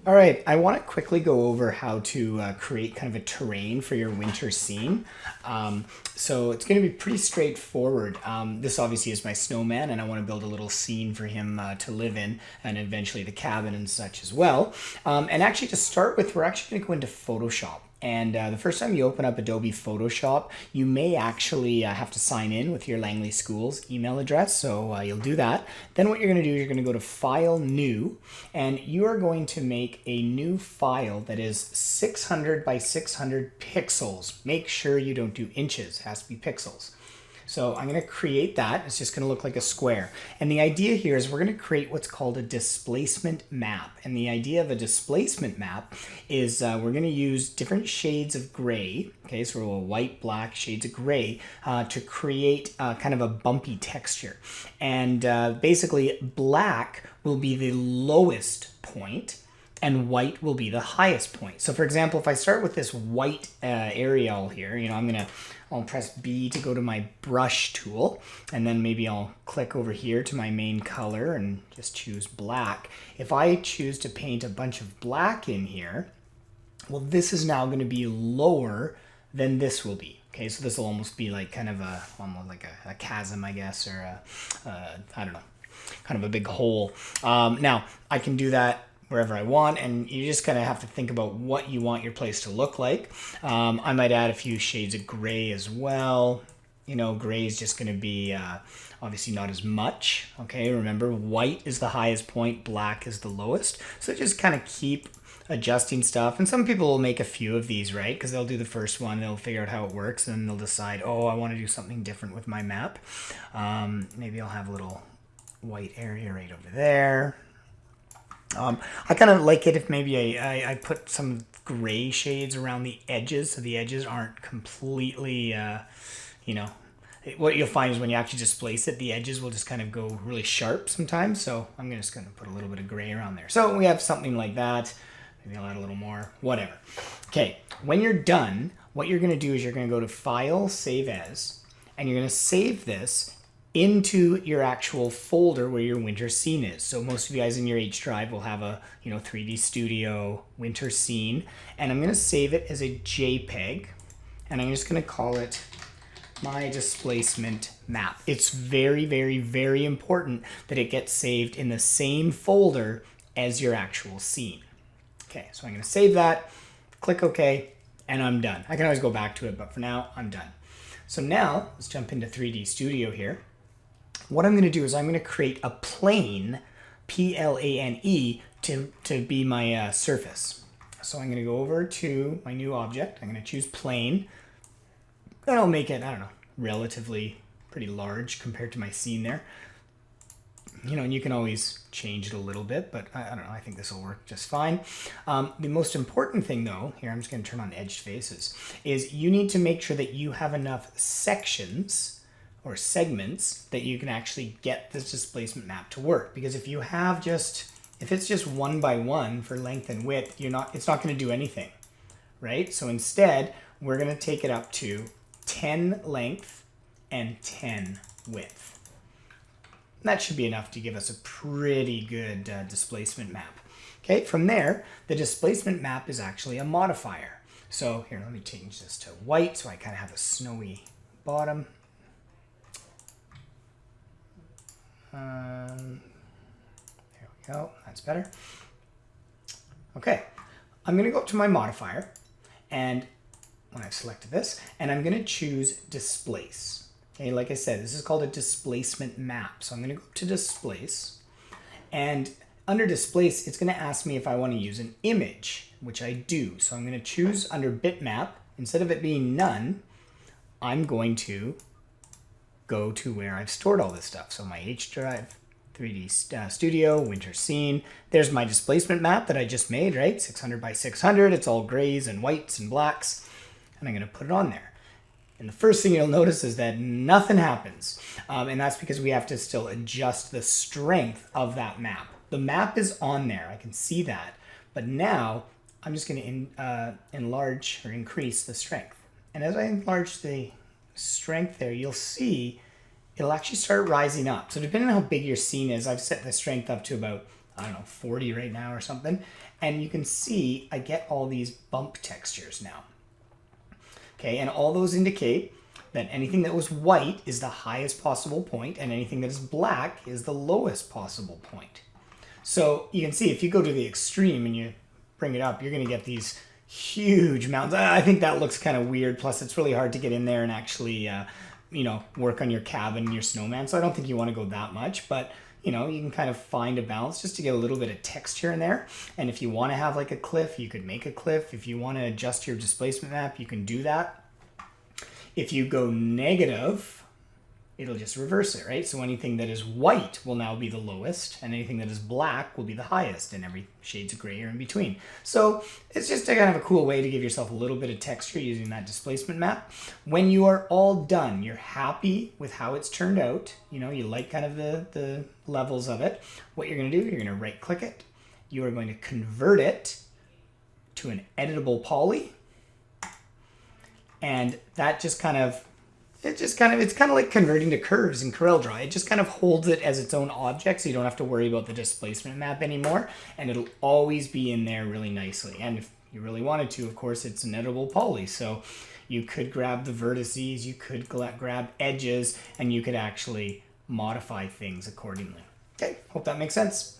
All right, I want to quickly go over how to create kind of a terrain for your winter scene. So it's going to be pretty straightforward. This obviously is my snowman, and I want to build a little scene for him to live in, and eventually the cabin and such as well. And actually, to start with, we're actually going to go into Photoshop. And the first time you open up Adobe Photoshop, you may actually have to sign in with your Langley School's email address. So you'll do that. Then what you're going to do is you're going to go to File, New, and you are going to make a new file that is 600 by 600 pixels. Make sure you don't do inches. It has to be pixels. So I'm going to create that. It's just going to look like a square. And the idea here is we're going to create what's called a displacement map. And the idea of a displacement map is we're going to use different shades of gray, okay, so a white, black, shades of gray, to create kind of a bumpy texture. And basically black will be the lowest point and white will be the highest point. So for example, if I start with this white areal here, I'll press B to go to my brush tool, and then maybe I'll click over here to my main color and just choose black. If I choose to paint a bunch of black in here, well, this is now going to be lower than this will be. Okay, so this will almost be like kind of almost like a chasm, I guess, or I don't know, kind of a big hole. Now, I can do that wherever I want, and you just kind of have to think about what you want your place to look like. I might add a few shades of gray as well. You know, gray is just going to be obviously not as much. Okay, remember, white is the highest point, black is the lowest. So just kind of keep adjusting stuff. And some people will make a few of these, right? Because they'll do the first one, they'll figure out how it works, and then they'll decide, oh, I want to do something different with my map. Maybe I'll have a little white area right over there. I kind of like it if maybe I put some gray shades around the edges, so the edges aren't completely, what you'll find is when you actually displace it, the edges will just kind of go really sharp sometimes. So I'm just going to put a little bit of gray around there. So we have something like that. Maybe I'll add a little more, whatever. Okay, when you're done, what you're going to do is you're going to go to File, Save As, and you're going to save this into your actual folder where your winter scene is. So most of you guys in your H drive will have a 3D Studio winter scene, and I'm going to save it as a JPEG, and I'm just going to call it my displacement map. It's very, very, very important that it gets saved in the same folder as your actual scene. Okay, so I'm going to save that, click OK, and I'm done. I can always go back to it, but for now, I'm done. So now, let's jump into 3D Studio here. What I'm going to do is I'm going to create a plane, P-L-A-N-E, to be my surface. So I'm going to go over to my new object. I'm going to choose plane. Then I'll make it, I don't know, relatively pretty large compared to my scene there. And you can always change it a little bit, but I don't know, I think this will work just fine. The most important thing though, here I'm just going to turn on edged faces, is you need to make sure that you have enough sections or segments that you can actually get this displacement map to work. Because if it's just 1 by 1 for length and width, it's not going to do anything, right? So instead, we're going to take it up to 10 length and 10 width. That should be enough to give us a pretty good displacement map. Okay, from there, the displacement map is actually a modifier. So here, let me change this to white so I kind of have a snowy bottom. There we go, that's better. Okay, I'm going to go up to my modifier, and when I've selected this, and I'm going to choose displace. Okay, like I said, this is called a displacement map. So I'm going to go to displace, and under displace, it's going to ask me if I want to use an image, which I do. So I'm going to choose under bitmap, instead of it being none, I'm going to go to where I've stored all this stuff. So my H drive, 3D Studio, winter scene. There's my displacement map that I just made, right? 600 by 600. It's all grays and whites and blacks. And I'm going to put it on there. And the first thing you'll notice is that nothing happens. And that's because we have to still adjust the strength of that map. The map is on there. I can see that. But now I'm just going to enlarge or increase the strength. And as I enlarge the strength there, you'll see it'll actually start rising up. So depending on how big your scene is, I've set the strength up to about I don't know, 40 right now or something. And you can see I get all these bump textures now. Okay, and all those indicate that anything that was white is the highest possible point and anything that is black is the lowest possible point. So you can see if you go to the extreme and you bring it up, you're going to get these huge mountains. I think that looks kind of weird. Plus, it's really hard to get in there and actually, work on your cabin and your snowman. So I don't think you want to go that much, but you can kind of find a balance just to get a little bit of texture in there. And if you want to have like a cliff, you could make a cliff. If you want to adjust your displacement map, you can do that. If you go negative, it'll just reverse it, right? So anything that is white will now be the lowest, and anything that is black will be the highest, and every shades of gray are in between. So it's just a kind of a cool way to give yourself a little bit of texture using that displacement map. When you are all done, you're happy with how it's turned out, you like kind of the levels of it, what you're going to do, you're going to right click it. You are going to convert it to an editable poly, and that just kind of it's kind of like converting to curves in CorelDRAW. It just kind of holds it as its own object, so you don't have to worry about the displacement map anymore, and it'll always be in there really nicely. And if you really wanted to, of course, it's an editable poly, so you could grab the vertices, you could grab edges, and you could actually modify things accordingly. Okay, hope that makes sense.